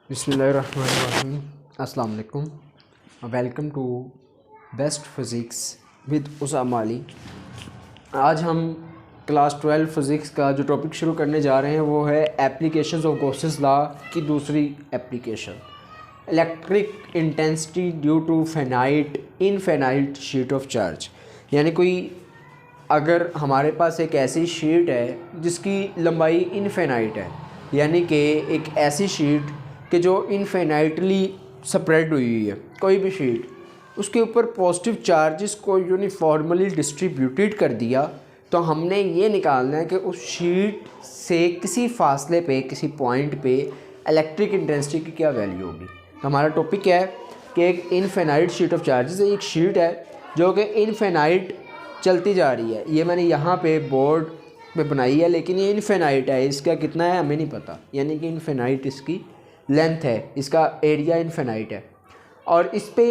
बिस्मिल्लाहिर्रहमानिर्रहीम। अस्सलाम वालेकुम। Welcome to best physics with Usama Ali. आज हम क्लास 12 फ़िज़िक्स का जो टॉपिक शुरू करने जा रहे हैं वो है एप्लीकेशंस ऑफ गॉसेस लॉ की दूसरी application, electric intensity due to infinite sheet of charge. यानी कोई अगर हमारे पास एक ऐसी शीट है जिसकी लंबाई इनफिनाइट है, यानी कि एक ऐसी शीट कि जो इनफिनाइटली स्प्रेड हुई है, कोई भी शीट, उसके ऊपर पॉजिटिव चार्जेस को यूनिफॉर्मली डिस्ट्रीब्यूटेड कर दिया, तो हमने ये निकालना है कि उस शीट से किसी फासले पे, किसी पॉइंट पे इलेक्ट्रिक इंटेंसिटी की क्या वैल्यू होगी। तो हमारा टॉपिक है कि एक इनफिनाइट शीट ऑफ चार्जेस, एक शीट है जो कि इनफिनाइट चलती जा रही है। ये मैंने यहाँ पे बोर्ड पे बनाई है, लेकिन ये इनफिनाइट है, इसका कितना है हमें नहीं पता, यानी कि इनफिनाइट इसकी लेंथ है, इसका एरिया इनफिनाइट है। और इस पे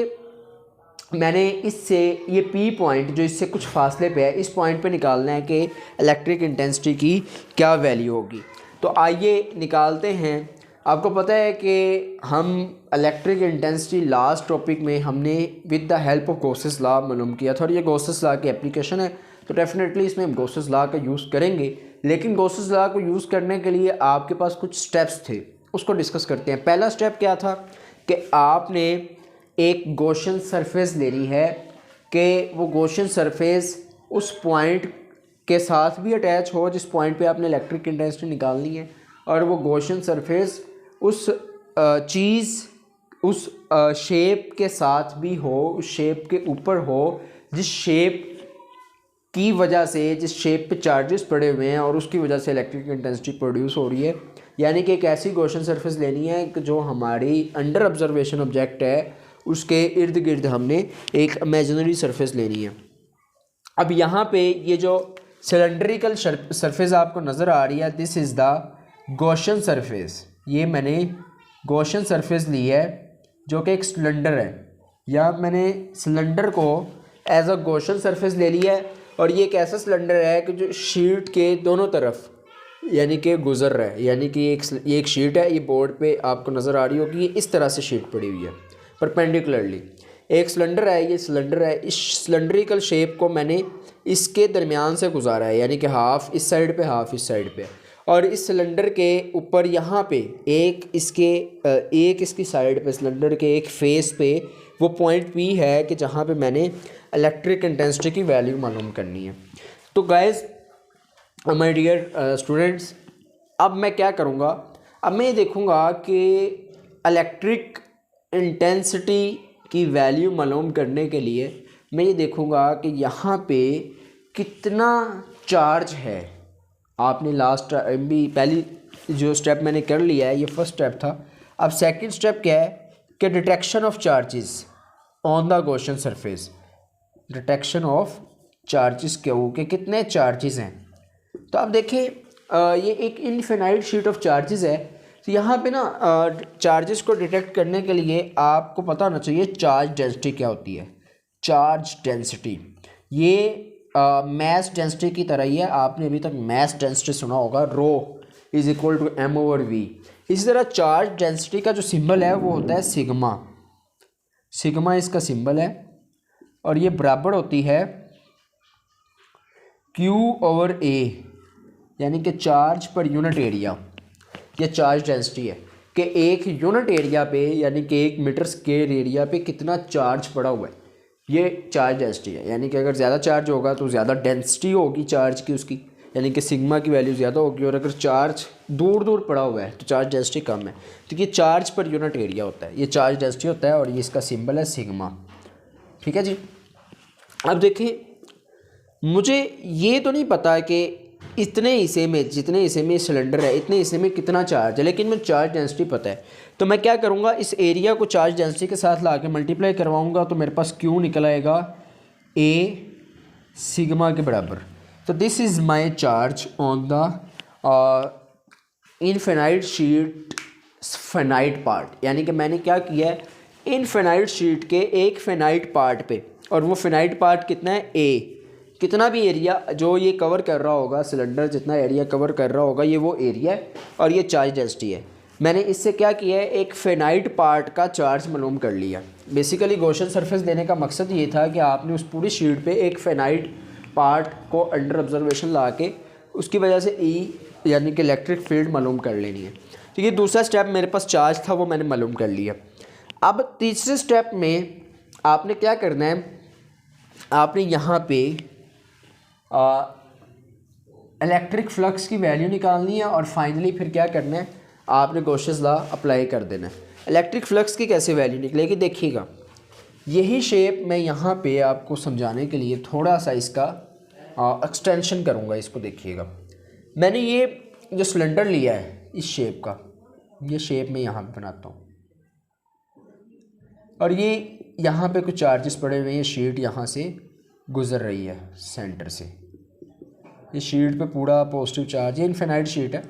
मैंने इससे ये पी पॉइंट जो इससे कुछ फासले पे है, इस पॉइंट पे निकालना है कि इलेक्ट्रिक इंटेंसिटी की क्या वैल्यू होगी। तो आइए निकालते हैं। आपको पता है कि हम इलेक्ट्रिक इंटेंसिटी लास्ट टॉपिक में हमने with the help of Gauss's law मालूम किया था, और ये गॉसेस लॉ की एप्लीकेशन है, तो डेफिनेटली इसमें हम गॉसेस लॉ का यूज़ करेंगे। लेकिन गॉसेस लॉ को यूज़ करने के लिए आपके पास कुछ स्टेप्स थे, उसको डिस्कस करते हैं। पहला स्टेप क्या था कि आपने एक गॉसियन सरफेस लेनी है कि वो गॉसियन सरफेस उस पॉइंट के साथ भी अटैच हो जिस पॉइंट पे आपने इलेक्ट्रिक इंटेंसिटी निकालनी है, और वो गॉसियन सरफेस उस चीज़, उस शेप के साथ भी हो, उस शेप के ऊपर हो जिस शेप की वजह से, जिस शेप पे चार्जेस पड़े हुए हैं और उसकी वजह से इलेक्ट्रिक इंटेंसिटी प्रोड्यूस हो रही है। यानी कि एक ऐसी गॉसियन सरफेस लेनी है कि जो हमारी अंडर ऑब्जर्वेशन ऑब्जेक्ट है उसके इर्द गिर्द हमने एक इमेजिनरी सरफेस लेनी है। अब यहाँ पे ये जो सिलेंड्रिकल सरफेस आपको नज़र आ रही है, this is the Gaussian surface. ये मैंने गॉसियन सरफेस ली है जो कि एक सिलेंडर है, या मैंने सिलेंडर को एज अ गॉसियन सरफेस ले लिया है। और ये एक ऐसा सिलेंडर है कि जो शीट के दोनों तरफ यानी कि गुजर रहा है, यानी कि ये एक शीट है, ये बोर्ड पे आपको नज़र आ रही होगी, ये इस तरह से शीट पड़ी हुई है परपेंडिकुलरली। एक सिलेंडर है, ये सिलेंडर है, इस सिलेंड्रिकल शेप को मैंने इसके दरमियान से गुजारा है, यानी कि हाफ इस साइड पे, हाफ इस साइड पे। और इस सिलेंडर के ऊपर यहाँ पे एक इसकी साइड पे, सिलेंडर के एक फेस पे वो पॉइंट पी है कि जहाँ पे मैंने इलेक्ट्रिक इंटेंसिटी की वैल्यू मालूम करनी है। तो गाइज़, माय डियर स्टूडेंट्स, अब मैं क्या करूँगा, अब मैं ये देखूँगा कि इलेक्ट्रिक इंटेंसिटी की वैल्यू मालूम करने के लिए मैं ये देखूँगा कि यहाँ पे कितना चार्ज है। आपने लास्ट भी पहली जो स्टेप मैंने कर लिया है, ये फर्स्ट स्टेप था। अब सेकंड स्टेप क्या है कि detection of charges on the Gaussian surface. Detection of charges क्यों, कि कितने चार्जेस हैं। तो अब देखिए, ये एक इनफिनाइट शीट ऑफ चार्जेस है। तो यहाँ पे ना चार्जेस को डिटेक्ट करने के लिए आपको पता होना चाहिए चार्ज डेंसिटी क्या होती है। चार्ज डेंसिटी ये मैस डेंसिटी की तरह ही है। आपने अभी तक मैस डेंसिटी सुना होगा, rho is equal to M over V. इसी तरह चार्ज डेंसिटी का जो सिंबल है वो होता है सिग्मा। सिग्मा इसका सिंबल है, और ये बराबर होती है Q ओवर A, यानी कि चार्ज पर यूनिट एरिया। ये चार्ज डेंसिटी है कि एक यूनिट एरिया पे, यानी कि 1 मीटर स्क्वायर एरिया पे कितना चार्ज पड़ा हुआ है, ये चार्ज डेंसिटी है। यानी कि अगर ज़्यादा चार्ज होगा तो ज़्यादा डेंसिटी होगी चार्ज की उसकी, यानी कि सिग्मा की वैल्यू ज़्यादा होगी। और अगर चार्ज दूर दूर पड़ा हुआ है तो चार्ज डेंसिटी कम है। तो ये चार्ज पर यूनिट एरिया होता है, ये चार्ज डेंसिटी होता है, और ये इसका सिंबल है सिग्मा। ठीक है जी। अब देखिए, मुझे ये तो नहीं पता कि इतने हिस्से में, जितने हिस्से में सिलेंडर है, इतने हिस्से में कितना चार्ज है, लेकिन मुझे चार्ज डेंसिटी पता है। तो मैं क्या करूँगा, इस एरिया को चार्ज डेंसिटी के साथ ला के मल्टीप्लाई करवाऊँगा, तो मेरे पास क्यू निकल आएगा ए सिग्मा के बराबर। तो this is my charge on the infinite sheet finite part. यानी कि मैंने क्या किया है, इनफिनाइट शीट के एक फिनाइट पार्ट पे, और वो फिनाइट पार्ट कितना है, ए। कितना भी एरिया जो ये कवर कर रहा होगा, सिलेंडर जितना एरिया कवर कर रहा होगा, ये वो एरिया है, और ये चार्ज डेंसिटी है। मैंने इससे क्या किया है, एक फेनाइट पार्ट का चार्ज मालूम कर लिया। बेसिकली गॉसियन सरफेस देने का मकसद ये था कि आपने उस पूरी शीट पे एक फेनाइट पार्ट को अंडर ऑब्जर्वेशन ला के उसकी वजह से ई यानी कि इलेक्ट्रिक फील्ड मालूम कर लेनी है। तो ये दूसरा स्टेप मेरे पास चार्ज था, वो मैंने मालूम कर लिया। अब तीसरे स्टेप में आपने क्या करना है, आपने यहाँ पे इलेक्ट्रिक फ्लक्स की वैल्यू निकालनी है और फाइनली फिर क्या करना है, आपने गॉसियस लॉ अप्लाई कर देना है। इलेक्ट्रिक फ्लक्स की कैसे वैल्यू निकलेगी देखिएगा। यही शेप मैं यहाँ पे आपको समझाने के लिए थोड़ा सा इसका एक्सटेंशन करूँगा। इसको देखिएगा, मैंने ये जो सिलेंडर लिया है इस शेप का, ये शेप मैं यहाँ पे बनाता हूँ और ये यहाँ पे कुछ चार्जेस पड़े हुए हैं। ये शीट यहाँ से गुज़र रही है सेंटर से, ये शीट पे पूरा पॉजिटिव चार्ज, ये इनफिनाइट शीट है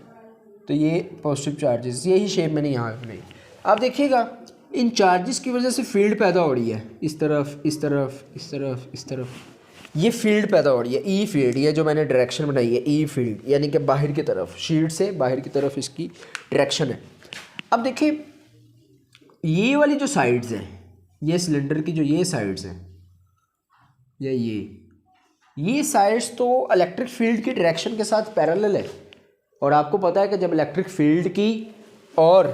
तो ये पॉजिटिव चार्जेस, यही शेप मैंने यहाँ पे बनाई। आप देखिएगा इन चार्जेस की वजह से फील्ड पैदा हो रही है, इस तरफ इस तरफ इस तरफ इस तरफ, ये फील्ड पैदा हो रही है, ई फील्ड। ये जो मैंने डायरेक्शन बनाई है ई फील्ड, यानी कि बाहर की तरफ, शीट से बाहर की तरफ इसकी डायरेक्शन है। अब देखिए ये वाली जो साइड्स हैं, ये सिलेंडर की जो ये साइड्स हैं या ये साइड्स तो इलेक्ट्रिक फील्ड की डायरेक्शन के साथ पैरेलल है। और आपको पता है कि जब इलेक्ट्रिक फील्ड की और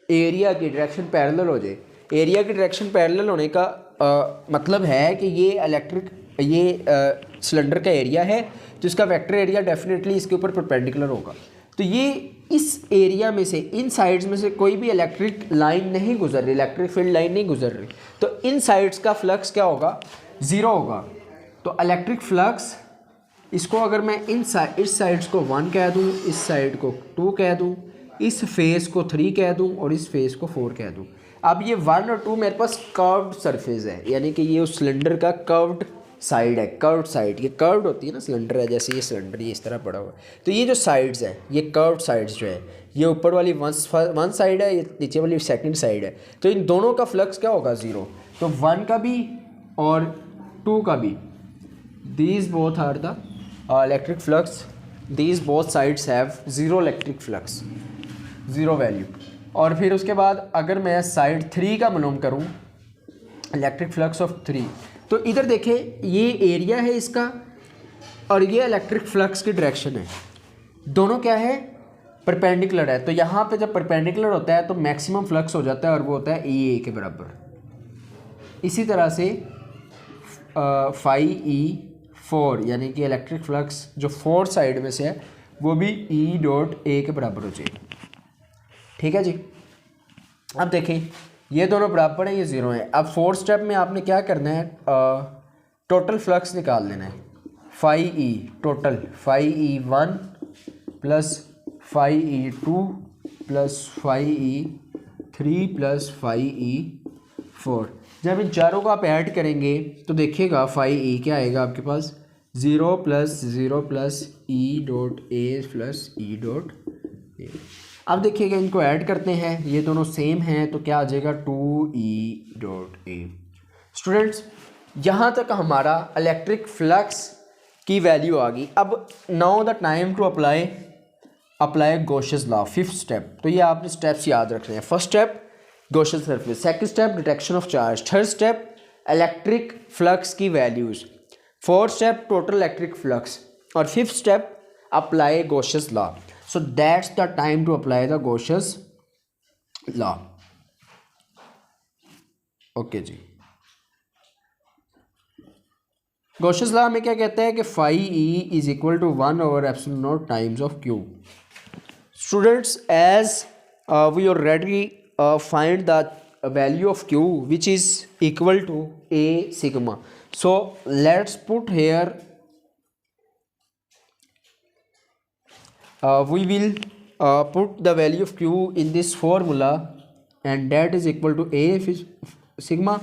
एरिया की डायरेक्शन पैरेलल हो जाए, एरिया की डायरेक्शन पैरेलल होने का मतलब है कि ये सिलेंडर का एरिया है तो इसका वेक्टर एरिया डेफिनेटली इसके ऊपर परपेंडिकुलर होगा। तो ये इस एरिया में से, इन साइड्स में से कोई भी इलेक्ट्रिक लाइन नहीं गुजर रही, इलेक्ट्रिक फील्ड लाइन नहीं गुजर रही, तो इन साइड्स का फ्लक्स क्या होगा, ज़ीरो होगा। तो इलेक्ट्रिक फ्लक्स, इसको अगर मैं इस साइड्स को 1 कह दूँ, इस साइड को 2 कह दूँ, इस फेस को 3 कह दूँ और इस फेस को 4 कह दूँ। अब ये 1 और 2 मेरे पास कर्व्ड सरफेस है, यानी कि ये उस सिलेंडर का कर्व्ड साइड है। कर्व्ड साइड, ये कर्व्ड होती है ना, सिलेंडर है जैसे ये सिलेंडर, ये इस तरह पड़ा हुआ है। तो ये जो साइड्स है, ये कर्व्ड साइड्स जो है, ये ऊपर वाली वन साइड है, ये नीचे वाली सेकंड साइड है। तो इन दोनों का फ्लक्स क्या होगा, 0। तो 1 का भी और 2 का भी, these both are the electric flux, these both sides have 0 electric flux, 0 value. और फिर उसके बाद अगर मैं साइड 3 का मालूम करूँ, इलेक्ट्रिक फ्लक्स ऑफ 3, तो इधर देखें ये एरिया है इसका और ये इलेक्ट्रिक फ्लक्स की डायरेक्शन है, दोनों क्या है, परपेंडिकुलर है। तो यहाँ पे जब परपेंडिकुलर होता है तो मैक्सिमम फ्लक्स हो जाता है और वो होता है ई ए के बराबर। इसी तरह से फाई ई 4 यानी कि इलेक्ट्रिक फ्लक्स जो 4 साइड में से है वो भी ई डॉट ए के बराबर हो जाएगी। ठीक है जी। अब देखें ये दोनों बराबर हैं, ये 0 है। अब 4th स्टेप में आपने क्या करना है, टोटल फ्लक्स निकाल लेना है। Phi E total, phi E 1 plus phi E 2 plus phi E 3 plus phi E 4। जब इन चारों को आप ऐड करेंगे तो देखिएगा फाई ई क्या आएगा आपके पास, 0 plus 0 plus E dot A plus E dot A. अब देखिएगा इनको ऐड करते हैं, ये दोनों सेम हैं तो क्या आ जाएगा, 2e डॉट ए। स्टूडेंट्स यहाँ तक हमारा इलेक्ट्रिक फ्लक्स की वैल्यू आ गई। अब now the time to apply Gauss's law, 5th step. तो ये आपने स्टेप्स याद रखने हैं। First step Gaussian surface, second step detection of charge, third step electric flux की values, fourth step total electric flux और 5th step apply Gauss's law. So that's the time to apply the Gaussian law. Okay जी। Gaussian law में क्या कहता है कि phi e is equal to 1 over epsilon naught times of q. Students, as we already find the value of q which is equal to a sigma. So let's put here we will put the value of q in this formula and that is equal to a sigma.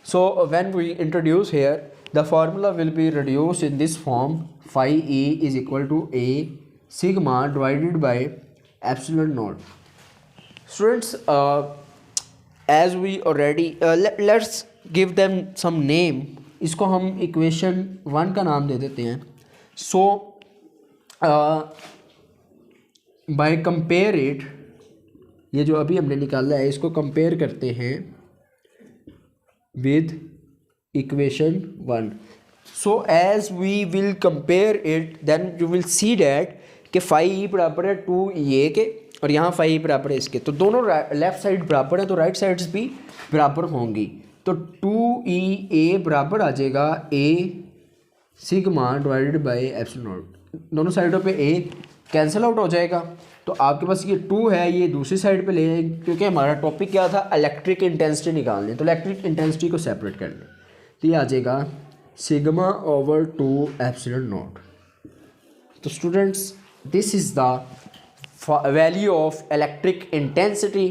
So when we introduce here, the formula will be reduced in this form, phi e is equal to a sigma divided by epsilon naught. Students, as we already let's give them some name. इसको हम equation 1 का नाम दे देते हैं। So by compare it ये जो अभी हमने निकाला है इसको कंपेयर करते हैं with equation 1. So as we will compare it then you will see that कि फाई ई बराबर है 2e के और यहाँ फाई ई बराबर है इसके, तो दोनों लेफ्ट साइड बराबर है तो राइट साइड्स भी बराबर होंगी. तो 2e बराबर आ जाएगा a sigma divided by epsilon not. दोनों साइडों पे a कैंसिल आउट हो जाएगा. तो आपके पास ये 2 है, ये दूसरी साइड पे ले जाएंगे क्योंकि हमारा टॉपिक क्या था, इलेक्ट्रिक इंटेंसिटी निकालनी. तो इलेक्ट्रिक इंटेंसिटी को सेपरेट कर लें तो ये आ जाएगा सिग्मा ओवर 2 एप्सिलॉन नॉट. तो students this is the value of electric intensity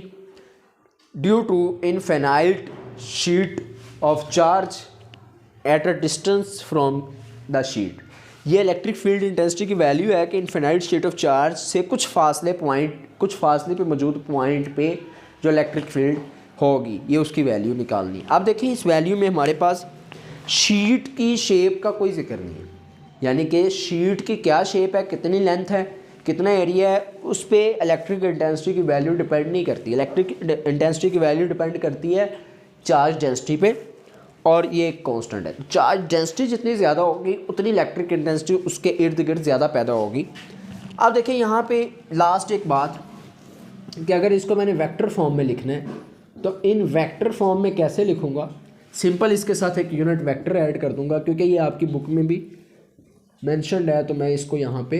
due to infinite sheet of charge at a distance from the sheet. ये इलेक्ट्रिक फील्ड इंटेंसिटी की वैल्यू है कि इनफाइनाइट स्टेट ऑफ चार्ज से कुछ फासले पे मौजूद पॉइंट पे जो इलेक्ट्रिक फील्ड होगी, ये उसकी वैल्यू निकालनी. आप देखिए इस वैल्यू में हमारे पास शीट की शेप का कोई जिक्र नहीं है, यानी कि शीट की क्या शेप है, कितनी लेंथ है, कितना एरिया है, उस पर इलेक्ट्रिक इंटेंसिटी की वैल्यू डिपेंड नहीं करती. इलेक्ट्रिक इंटेंसिटी की वैल्यू डिपेंड करती है चार्ज डेंसिटी पे और ये एक कांस्टेंट है. चार्ज डेंसिटी जितनी ज़्यादा होगी उतनी इलेक्ट्रिक इंटेंसिटी उसके इर्द गिर्द ज़्यादा पैदा होगी. अब देखिए यहाँ पे लास्ट एक बात कि अगर इसको मैंने वेक्टर फॉर्म में लिखना है तो इन वेक्टर फॉर्म में कैसे लिखूँगा. सिंपल इसके साथ एक यूनिट वेक्टर ऐड कर दूँगा क्योंकि ये आपकी बुक में भी मेंशन्ड है. तो मैं इसको यहाँ पे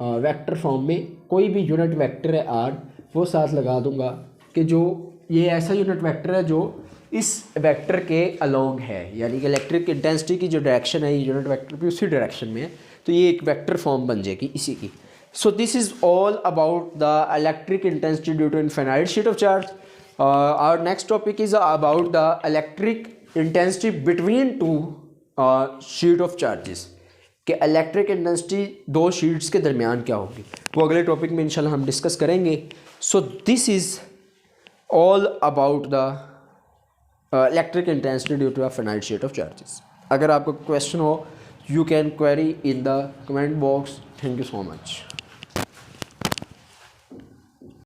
वेक्टर फॉर्म में कोई भी यूनिट वेक्टर है आर वो साथ लगा दूँगा कि जो ये ऐसा यूनिट वेक्टर है जो इस वेक्टर के अलोंग है, यानी कि इलेक्ट्रिक इंटेंसिटी की जो डायरेक्शन है ये यूनिट वेक्टर भी उसी डायरेक्शन में है. तो ये एक वेक्टर फॉर्म बन जाएगी इसी की. So this is all about the electric intensity due to infinite sheet of charge. Our next topic is about the electric intensity between two sheet of charges, कि इलेक्ट्रिक इंटेंसिटी दो sheets के दरमियान क्या होगी, वो अगले टॉपिक में इंशाल्लाह हम डिस्कस करेंगे. So this is all about the electric intensity due to a finite sheet of charges. अगर आपको क्वेश्चन हो you can query in the comment box. Thank you so much.